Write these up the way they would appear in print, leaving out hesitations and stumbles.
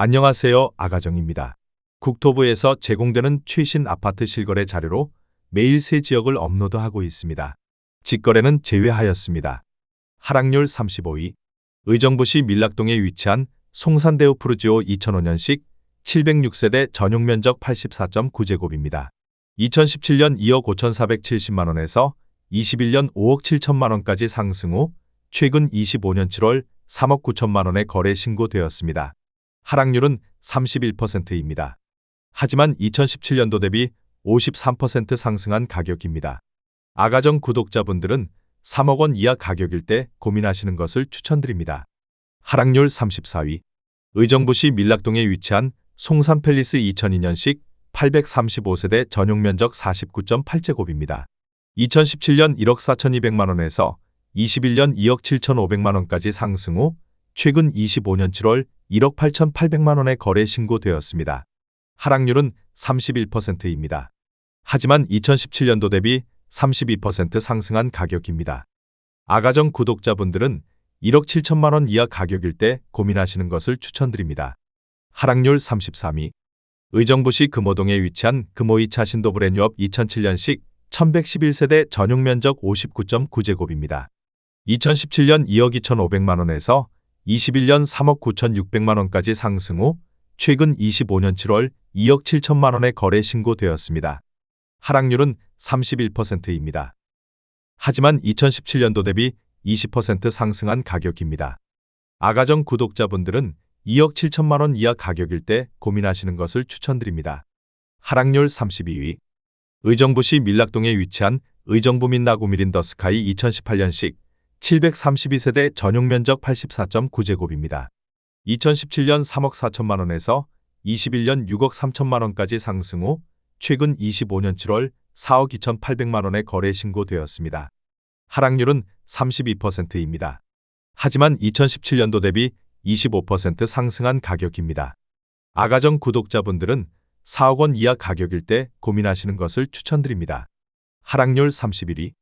안녕하세요. 아가정입니다. 국토부에서 제공되는 최신 아파트 실거래 자료로 매일 새 지역을 업로드하고 있습니다. 직거래는 제외하였습니다. 하락률 35위. 의정부시 밀락동에 위치한 송산대우 푸르지오 2005년식 706세대 전용 면적 84.9제곱입니다. 2017년 2억 5,470만원에서 21년 5억 7천만원까지 상승 후 최근 25년 7월 3억 9천만원에 거래 신고되었습니다. 하락률은 31%입니다. 하지만 2017년도 대비 53% 상승한 가격입니다. 아가정 구독자분들은 3억 원 이하 가격일 때 고민하시는 것을 추천드립니다. 하락률 34위. 의정부시 밀락동에 위치한 송산팰리스 2002년식 835세대 전용 면적 49.8제곱입니다. 2017년 1억 4,200만원에서 21년 2억 7,500만원까지 상승 후 최근 25년 7월 1억 8,800만원에 거래 신고되었습니다. 하락률은 31%입니다. 하지만 2017년도 대비 32% 상승한 가격입니다. 아가정 구독자분들은 1억 7천만원 이하 가격일 때 고민하시는 것을 추천드립니다. 하락률 33위. 의정부시 금호동에 위치한 금호 2차 신도브랜유업 2007년식 1111세대 전용 면적 59.9제곱입니다. 2017년 2억 2,500만원에서 21년 3억 9,600만원까지 상승 후 최근 25년 7월 2억 7천만원에 거래 신고되었습니다. 하락률은 31%입니다. 하지만 2017년도 대비 20% 상승한 가격입니다. 아가정 구독자분들은 2억 7천만원 이하 가격일 때 고민하시는 것을 추천드립니다. 하락률 32위. 의정부시 밀락동에 위치한 의정부민 나구미린 더스카이 2018년식 732세대 전용 면적 84.9제곱입니다. 2017년 3억 4천만원에서 21년 6억 3천만원까지 상승 후 최근 25년 7월 4억 2,800만원에 거래 신고되었습니다. 하락률은 32%입니다. 하지만 2017년도 대비 25% 상승한 가격입니다. 아가정 구독자분들은 4억 원 이하 가격일 때 고민하시는 것을 추천드립니다. 하락률 31위.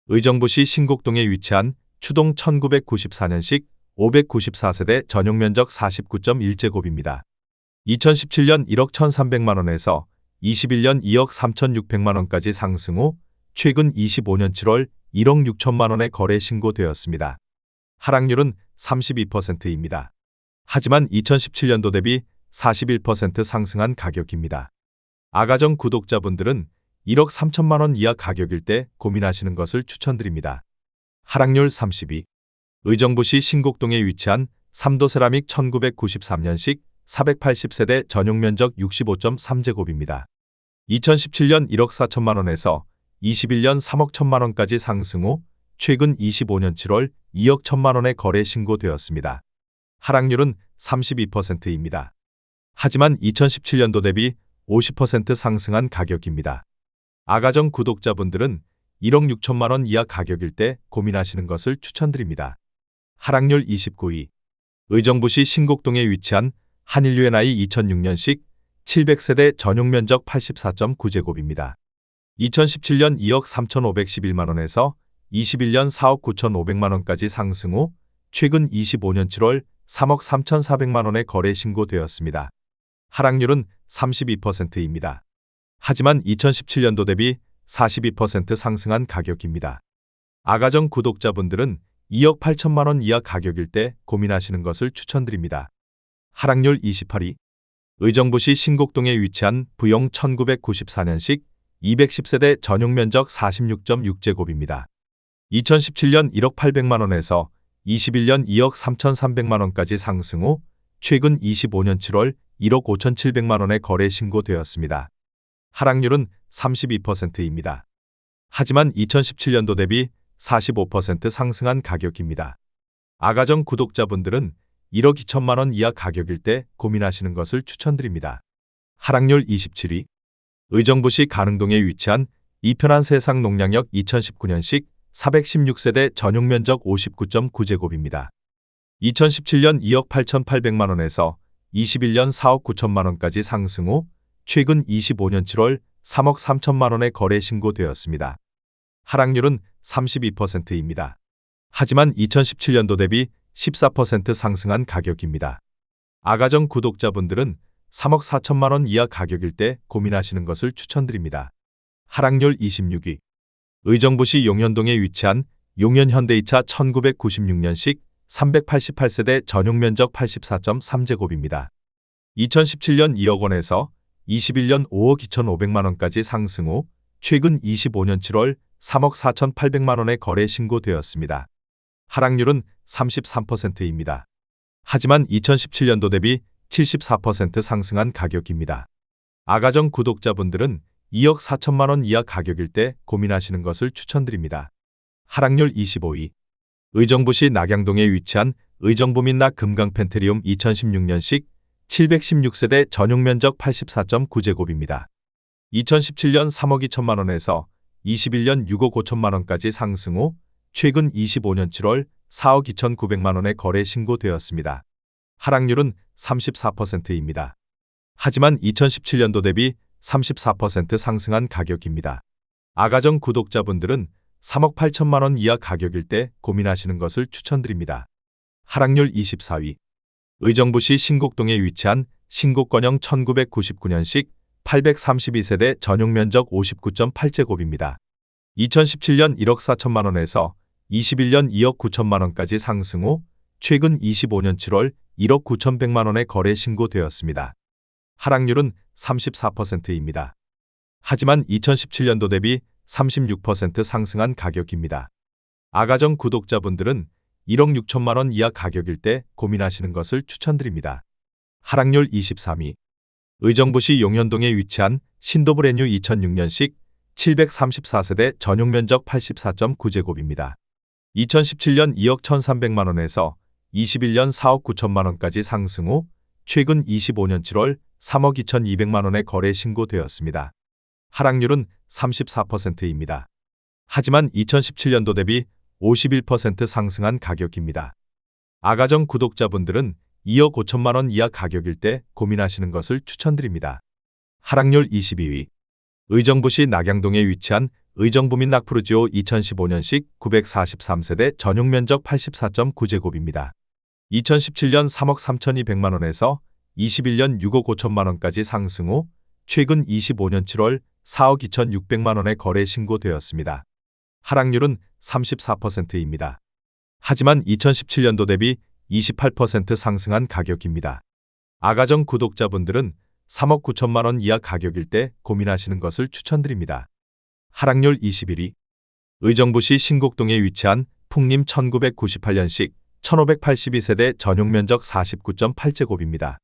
의정부시 신곡동에 위치한 추동 1994년식 594세대 전용 면적 49.1제곱입니다. 2017년 1억 1,300만원에서 21년 2억 3,600만원까지 상승 후 최근 25년 7월 1억 6천만원에 거래 신고되었습니다. 하락률은 32%입니다. 하지만 2017년도 대비 41% 상승한 가격입니다. 아가정 구독자분들은 1억 3천만원 이하 가격일 때 고민하시는 것을 추천드립니다. 하락률 32. 의정부시 신곡동에 위치한 삼도세라믹 1993년식 480세대 전용 면적 65.3제곱입니다. 2017년 1억 4천만원에서 21년 3억 1천만원까지 상승 후 최근 25년 7월 2억 1천만원에 거래 신고되었습니다. 하락률은 32%입니다. 하지만 2017년도 대비 50% 상승한 가격입니다. 아가정 구독자분들은 1억 6천만원 이하 가격일 때 고민하시는 것을 추천드립니다. 하락률 29위. 의정부시 신곡동에 위치한 한일유엔아이 2006년식 700세대 전용 면적 84.9제곱입니다. 2017년 2억 3,511만원에서 21년 4억 9,500만원까지 상승 후 최근 25년 7월 3억 3,400만원에 거래 신고되었습니다. 하락률은 32%입니다. 하지만 2017년도 대비 42% 상승한 가격입니다. 아가정 구독자분들은 2억 8천만원 이하 가격일 때 고민하시는 것을 추천드립니다. 하락률 28위. 의정부시 신곡동에 위치한 부영 1994년식 210세대 전용 면적 46.6제곱입니다. 2017년 1억 800만원에서 21년 2억 3,300만원까지 상승 후 최근 25년 7월 1억 5,700만원에 거래 신고되었습니다. 하락률은 32%입니다. 하지만 2017년도 대비 45% 상승한 가격입니다. 아가정 구독자분들은 1억 2천만원 이하 가격일 때 고민하시는 것을 추천드립니다. 하락률 27위. 의정부시 가능동에 위치한 이편한 세상 농량역 2019년식 416세대 전용 면적 59.9제곱입니다. 2017년 2억 8,800만원에서 21년 4억 9천만원까지 상승 후 최근 25년 7월 3억 3천만원에 거래 신고되었습니다. 하락률은 32%입니다. 하지만 2017년도 대비 14% 상승한 가격입니다. 아가정 구독자분들은 3억 4천만 원 이하 가격일 때 고민하시는 것을 추천드립니다. 하락률 26위. 의정부시 용현동에 위치한 용현현대이차 1996년식 388세대 전용면적 84.3제곱입니다. 2017년 2억 원에서 21년 5억 2,500만 원까지 상승 후 최근 25년 7월 3억 4,800만 원에 거래 신고되었습니다. 하락률은 33%입니다. 하지만 2017년도 대비 74% 상승한 가격입니다. 아가정 구독자분들은 2억 4천만 원 이하 가격일 때 고민하시는 것을 추천드립니다. 하락률 25위. 의정부시 낙양동에 위치한 의정부민낙 금강펜트리움 2016년식 716세대 전용면적 84.9제곱입니다. 2017년 3억 2천만 원에서 21년 6억 5천만 원까지 상승 후 최근 25년 7월 4억 2,900만 원에 거래 신고되었습니다. 하락률은 34%입니다. 하지만 2017년도 대비 34% 상승한 가격입니다. 아가정 구독자분들은 3억 8천만 원 이하 가격일 때 고민하시는 것을 추천드립니다. 하락률 24위. 의정부시 신곡동에 위치한 신곡건영 1999년식 832세대 전용면적 59.8제곱입니다. 2017년 1억 4천만 원에서 21년 2억 9천만 원까지 상승 후 최근 25년 7월 1억 9,100만 원에 거래 신고되었습니다. 하락률은 34%입니다. 하지만 2017년도 대비 36% 상승한 가격입니다. 아가정 구독자분들은 1억 6천만 원 이하 가격일 때 고민하시는 것을 추천드립니다. 하락률 23위. 의정부시 용현동에 위치한 신도브레뉴 2006년식 734세대 전용면적 84.9제곱입니다. 2017년 2억 1,300만 원에서 21년 4억 9천만 원까지 상승 후 최근 25년 7월 3억 2,200만 원에 거래 신고되었습니다. 하락률은 34%입니다. 하지만 2017년도 대비 51% 상승한 가격입니다. 아가정 구독자분들은 2억 5천만 원 이하 가격일 때 고민하시는 것을 추천드립니다. 하락률 22위. 의정부시 낙양동에 위치한 의정부민 낙푸르지오 2015년식 943세대 전용면적 84.9제곱입니다. 2017년 3억 3,200만 원에서 21년 6억 5천만 원까지 상승 후 최근 25년 7월 4억 2,600만 원에 거래 신고되었습니다. 하락률은 34%입니다. 하지만 2017년도 대비 28% 상승한 가격입니다. 아가정 구독자분들은 3억 9천만 원 이하 가격일 때 고민하시는 것을 추천드립니다. 하락률 21위. 의정부시 신곡동에 위치한 풍림 1998년식 1582세대 전용면적 49.8제곱입니다.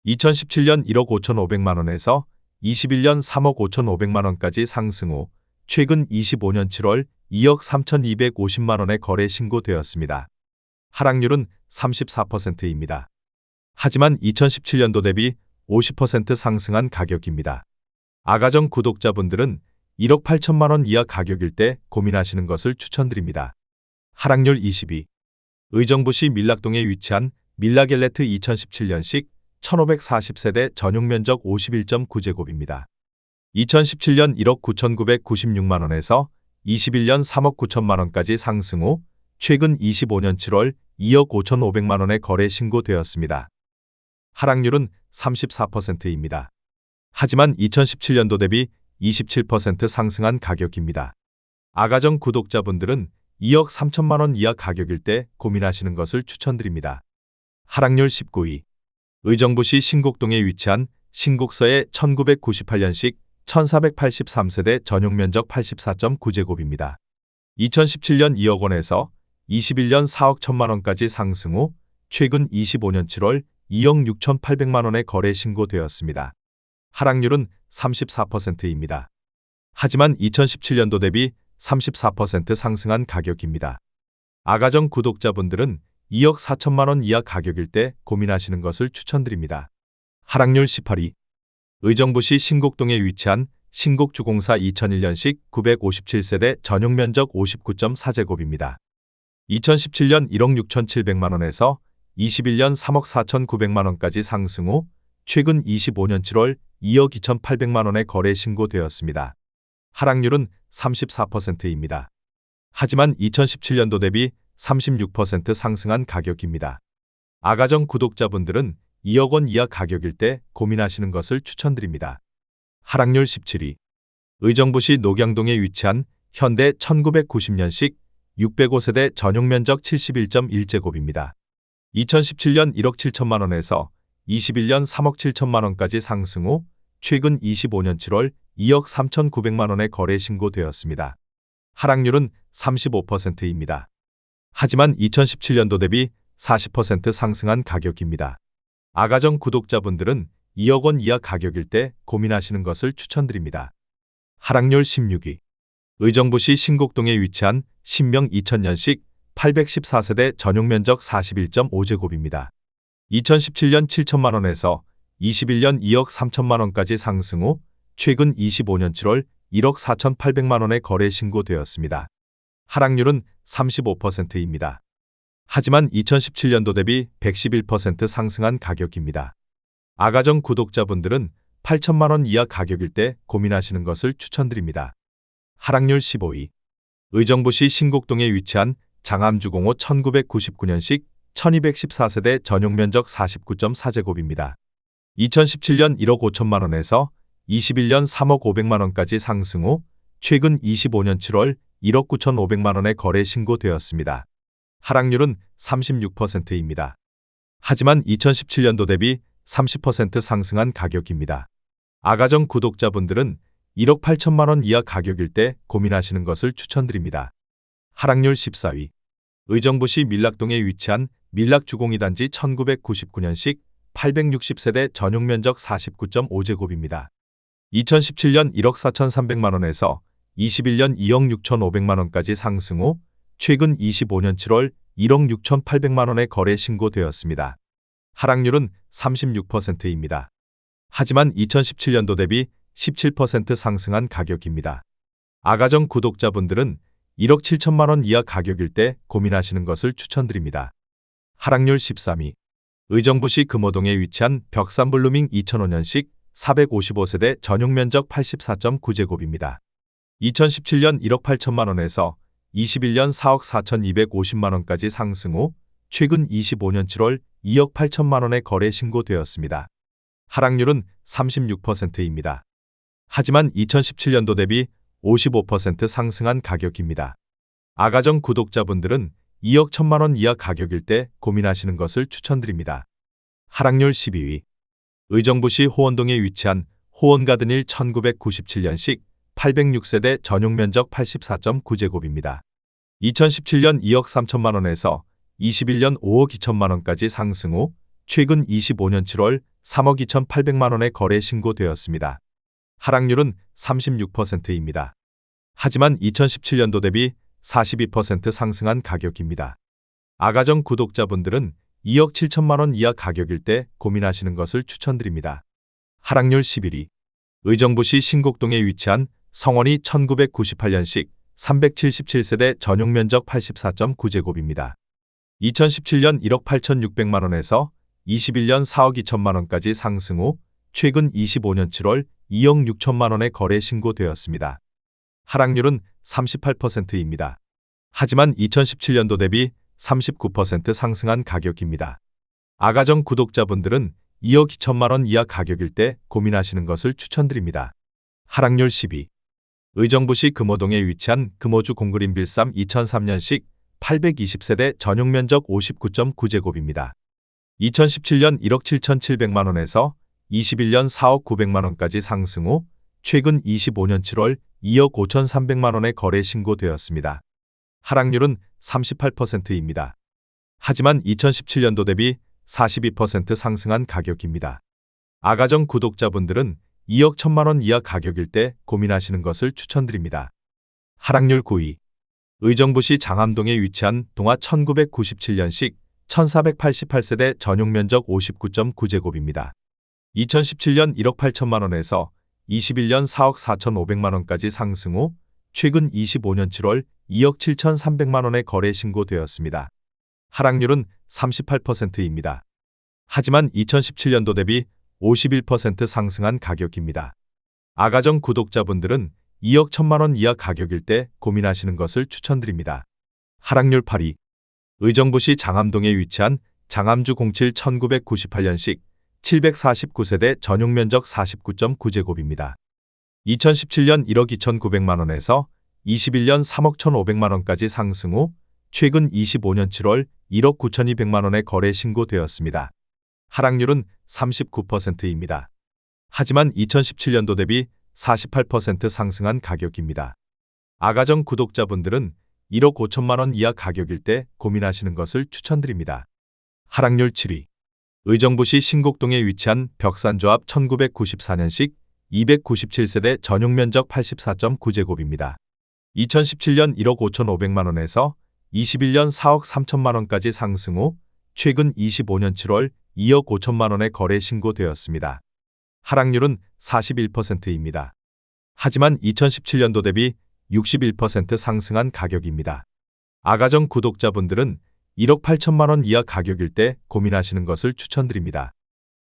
2017년 1억 5,500만 원에서 21년 3억 5,500만 원까지 상승 후 최근 25년 7월 2억 3,250만 원에 거래 신고되었습니다. 하락률은 34%입니다. 하지만 2017년도 대비 50% 상승한 가격입니다. 아가정 구독자분들은 1억 8천만 원 이하 가격일 때 고민하시는 것을 추천드립니다. 하락률 22. 의정부시 밀락동에 위치한 밀라겔레트 2017년식 1540세대 전용면적 51.9제곱입니다. 2017년 1억 9,996만 원에서 21년 3억 9천만 원까지 상승 후 최근 25년 7월 2억 5,500만 원에 거래 신고되었습니다. 하락률은 34%입니다. 하지만 2017년도 대비 27% 상승한 가격입니다. 아가정 구독자분들은 2억 3천만 원 이하 가격일 때 고민하시는 것을 추천드립니다. 하락률 19위. 의정부시 신곡동에 위치한 신곡서의 1998년식 1483세대 전용면적 84.9제곱입니다. 2017년 2억 원에서 21년 4억 1천만 원까지 상승 후 최근 25년 7월 2억 6,800만 원에 거래 신고되었습니다. 하락률은 34%입니다. 하지만 2017년도 대비 34% 상승한 가격입니다. 아가정 구독자분들은 2억 4천만 원 이하 가격일 때 고민하시는 것을 추천드립니다. 하락률 18위. 의정부시 신곡동에 위치한 신곡주공사 2001년식 957세대 전용면적 59.4제곱입니다. 2017년 1억 6,700만 원에서 21년 3억 4,900만 원까지 상승 후 최근 25년 7월 2억 2,800만 원에 거래 신고되었습니다. 하락률은 34%입니다. 하지만 2017년도 대비 36% 상승한 가격입니다. 아가정 구독자분들은 2억 원 이하 가격일 때 고민하시는 것을 추천드립니다. 하락률 17위. 의정부시 녹양동에 위치한 현대 1990년식 605세대 전용 면적 71.1제곱입니다. 2017년 1억 7천만 원에서 21년 3억 7천만 원까지 상승 후 최근 25년 7월 2억 3,900만 원에 거래 신고되었습니다. 하락률은 35%입니다. 하지만 2017년도 대비 40% 상승한 가격입니다. 아가정 구독자분들은 2억 원 이하 가격일 때 고민하시는 것을 추천드립니다. 하락률 16위. 의정부시 신곡동에 위치한 신명 2000년식 814세대 전용 면적 41.5제곱입니다. 2017년 7천만 원에서 21년 2억 3천만 원까지 상승 후 최근 25년 7월 1억 4,800만 원에 거래 신고되었습니다. 하락률은 35%입니다. 하지만 2017년도 대비 111% 상승한 가격입니다. 아가정 구독자분들은 8천만 원 이하 가격일 때 고민하시는 것을 추천드립니다. 하락률 15위. 의정부시 신곡동에 위치한 장암주공호 1999년식 1214세대 전용 면적 49.4제곱입니다. 2017년 1억 5천만 원에서 21년 3억 500만 원까지 상승 후 최근 25년 7월 1억 9,500만 원에 거래 신고되었습니다. 하락률은 36%입니다. 하지만 2017년도 대비 30% 상승한 가격입니다. 아가정 구독자분들은 1억 8천만 원 이하 가격일 때 고민하시는 것을 추천드립니다. 하락률 14위. 의정부시 밀락동에 위치한 밀락주공이단지 1999년식 860세대 전용 면적 49.5제곱입니다. 2017년 1억 4,300만 원에서 21년 2억 6,500만 원까지 상승 후 최근 25년 7월 1억 6,800만 원에 거래 신고되었습니다. 하락률은 36%입니다. 하지만 2017년도 대비 17% 상승한 가격입니다. 아가정 구독자분들은 1억 7천만 원 이하 가격일 때 고민하시는 것을 추천드립니다. 하락률 13위. 의정부시 금호동에 위치한 벽산블루밍 2005년식 455세대 전용 면적 84.9제곱입니다. 2017년 1억 8천만 원에서 21년 4억 4,250만 원까지 상승 후 최근 25년 7월 2억 8천만 원에 거래 신고되었습니다. 하락률은 36%입니다. 하지만 2017년도 대비 55% 상승한 가격입니다. 아가정 구독자분들은 2억 1천만 원 이하 가격일 때 고민하시는 것을 추천드립니다. 하락률 12위. 의정부시 호원동에 위치한 호원가든일 1997년식 806세대 전용 면적 84.9제곱입니다. 2017년 2억 3천만 원에서 21년 5억 2천만 원까지 상승 후 최근 25년 7월 3억 2,800만 원에 거래 신고되었습니다. 하락률은 36%입니다. 하지만 2017년도 대비 42% 상승한 가격입니다. 아가정 구독자분들은 2억 7천만 원 이하 가격일 때 고민하시는 것을 추천드립니다. 하락률 11위. 의정부시 신곡동에 위치한 성원이 1998년식 377세대 전용 면적 84.9제곱입니다. 2017년 1억 8,600만 원에서 21년 4억 2천만 원까지 상승 후 최근 25년 7월 2억 6천만 원에 거래 신고되었습니다. 하락률은 38%입니다. 하지만 2017년도 대비 39% 상승한 가격입니다. 아가정 구독자분들은 2억 2천만 원 이하 가격일 때 고민하시는 것을 추천드립니다. 하락률 10위. 의정부시 금호동에 위치한 금호주 공그린 빌삼 2003년식 820세대 전용 면적 59.9제곱입니다. 2017년 1억 7,700만 원에서 21년 4억 900만 원까지 상승 후 최근 25년 7월 2억 5,300만 원에 거래 신고되었습니다. 하락률은 38%입니다. 하지만 2017년도 대비 42% 상승한 가격입니다. 아가정 구독자분들은 2억 1천만 원 이하 가격일 때 고민하시는 것을 추천드립니다. 하락률 9위. 의정부시 장암동에 위치한 동화 1997년식 1488세대 전용 면적 59.9제곱입니다. 2017년 1억 8천만 원에서 21년 4억 4,500만 원까지 상승 후 최근 25년 7월 2억 7,300만 원에 거래 신고되었습니다. 하락률은 38%입니다. 하지만 2017년도 대비 51% 상승한 가격입니다. 아가정 구독자분들은 2억 1천만 원 이하 가격일 때 고민하시는 것을 추천드립니다. 하락률 8위. 의정부시 장암동에 위치한 장암주 07 1998년식 749세대 전용 면적 49.9제곱입니다. 2017년 1억 2,900만 원에서 21년 3억 1,500만 원까지 상승 후 최근 25년 7월 1억 9,200만 원에 거래 신고되었습니다. 하락률은 39%입니다. 하지만 2017년도 대비 48% 상승한 가격입니다. 아가정 구독자분들은 1억 5천만 원 이하 가격일 때 고민하시는 것을 추천드립니다. 하락률 7위. 의정부시 신곡동에 위치한 벽산조합 1994년식 297세대 전용 면적 84.9제곱입니다. 2017년 1억 5,500만 원에서 21년 4억 3천만 원까지 상승 후 최근 25년 7월 2억 5천만 원에 거래 신고되었습니다. 하락률은 41%입니다. 하지만 2017년도 대비 61% 상승한 가격입니다. 아가정 구독자분들은 1억 8천만 원 이하 가격일 때 고민하시는 것을 추천드립니다.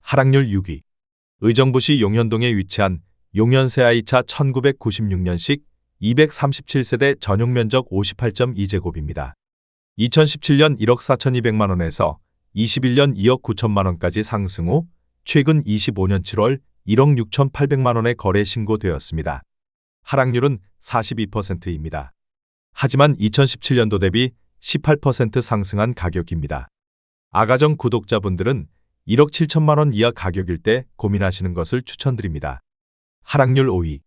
하락률 6위. 의정부시 용현동에 위치한 용현세아이차 1996년식 237세대 전용 면적 58.2제곱입니다. 2017년 1억 4,200만 원에서 21년 2억 9천만 원까지 상승 후 최근 25년 7월 1억 6,800만 원에 거래 신고되었습니다. 하락률은 42%입니다. 하지만 2017년도 대비 18% 상승한 가격입니다. 아가정 구독자분들은 1억 7천만 원 이하 가격일 때 고민하시는 것을 추천드립니다. 하락률 5위.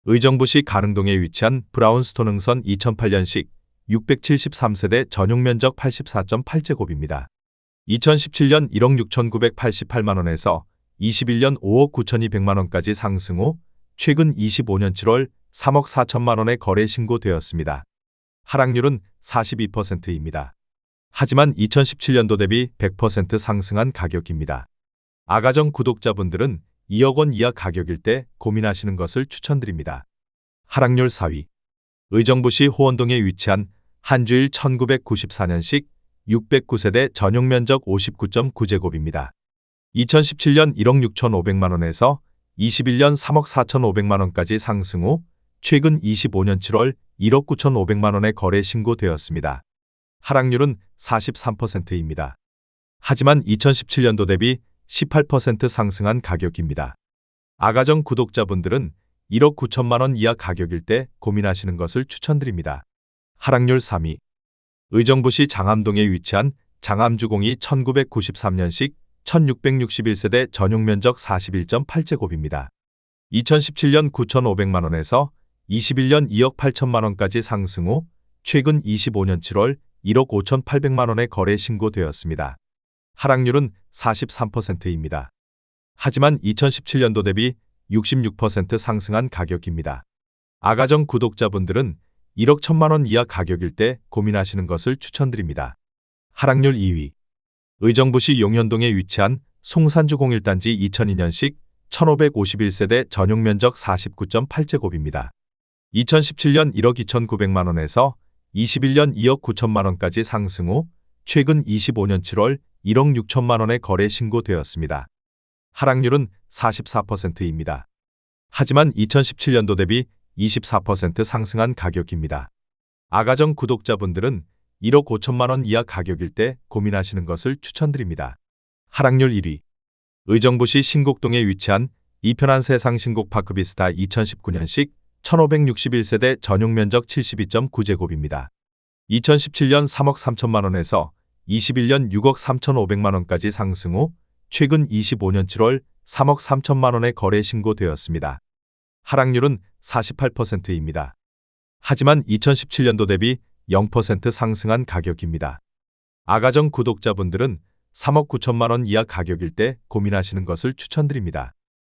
의정부시 가릉동에 위치한 브라운스톤 흥선 2008년식 673세대 전용 면적 84.8제곱입니다. 2017년 1억 6,988만 원에서 21년 5억 9,200만 원까지 상승 후 최근 25년 7월 3억 4천만 원에 거래 신고되었습니다. 하락률은 42%입니다. 하지만 2017년도 대비 100% 상승한 가격입니다. 아가정 구독자분들은 2억 원 이하 가격일 때 고민하시는 것을 추천드립니다. 하락률 4위. 의정부시 호원동에 위치한 한주일 1994년식 609세대 전용 면적 59.9제곱입니다. 2017년 1억 6,500만 원에서 21년 3억 4,500만 원까지 상승 후 최근 25년 7월 1억 9,500만 원에 거래 신고되었습니다. 하락률은 43%입니다. 하지만 2017년도 대비 18% 상승한 가격입니다. 아가정 구독자분들은 1억 9천만 원 이하 가격일 때 고민하시는 것을 추천드립니다. 하락률 3위. 의정부시 장암동에 위치한 장암주공이 1993년식 1661세대 전용 면적 41.8제곱입니다. 2017년 9,500만 원에서 21년 2억 8천만 원까지 상승 후 최근 25년 7월 1억 5,800만 원에 거래 신고되었습니다. 하락률은 43%입니다. 하지만 2017년도 대비 66% 상승한 가격입니다. 아가정 구독자분들은 1억 1천만 원 이하 가격일 때 고민하시는 것을 추천드립니다. 하락률 2위. 의정부시 용현동에 위치한 송산주 01단지 2002년식 1551세대 전용 면적 49.8제곱입니다. 2017년 1억 2,900만 원에서 21년 2억 9천만 원까지 상승 후 최근 25년 7월 1억 6천만 원에 거래 신고되었습니다. 하락률은 44%입니다. 하지만 2017년도 대비 24% 상승한 가격입니다. 아가정 구독자분들은 1억 5천만 원 이하 가격일 때 고민하시는 것을 추천드립니다. 하락률 1위. 의정부시 신곡동에 위치한 이편한 세상 신곡파크비스타 2019년식 1561세대 전용 면적 72.9제곱입니다. 2017년 3억 3천만 원에서 21년 6억 3,500만 원까지 상승 후 최근 25년 7월 3억 3천만 원에 거래 신고되었습니다. 하락률은 48%입니다. 하지만 2017년도 대비 0% 상승한 가격입니다. 아가정 구독자분들은 3억 9천만 원 이하 가격일 때 고민하시는 것을 추천드립니다.